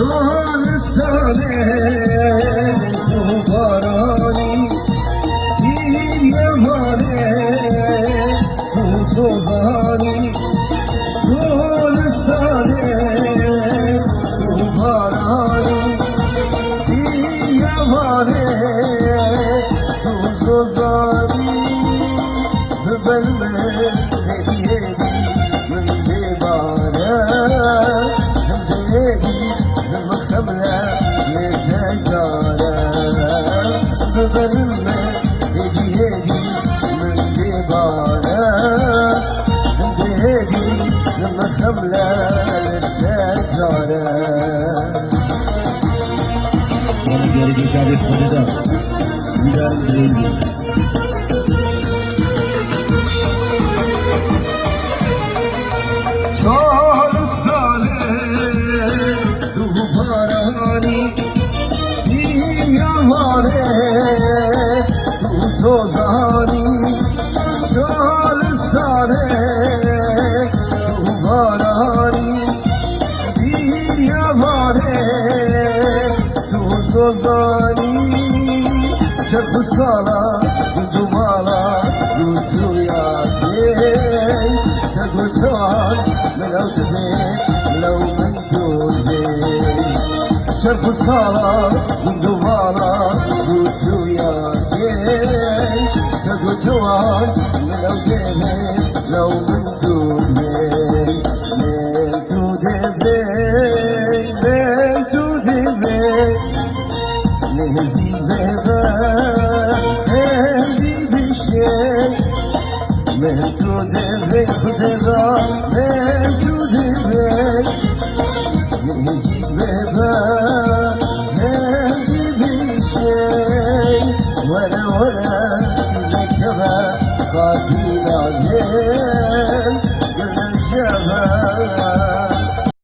Şohane kubarani Yemane kusozani Şohane kubarani Yemane kusozani Belme hediyedi Mende bana Hediyedi Mıkabla Yetecare Belme hediyedi Mende bana Hediyedi Mıkabla Yetecare Bana geri geçer konuda güzel değildi. Duvarani Yamane Sozani Şalsane Duvarani Yamane Sozani Çakısala Duvara Duduya Çakısal Melavde Melavmen Şerf sala duvara duya gey Kagutuan melaw gey law min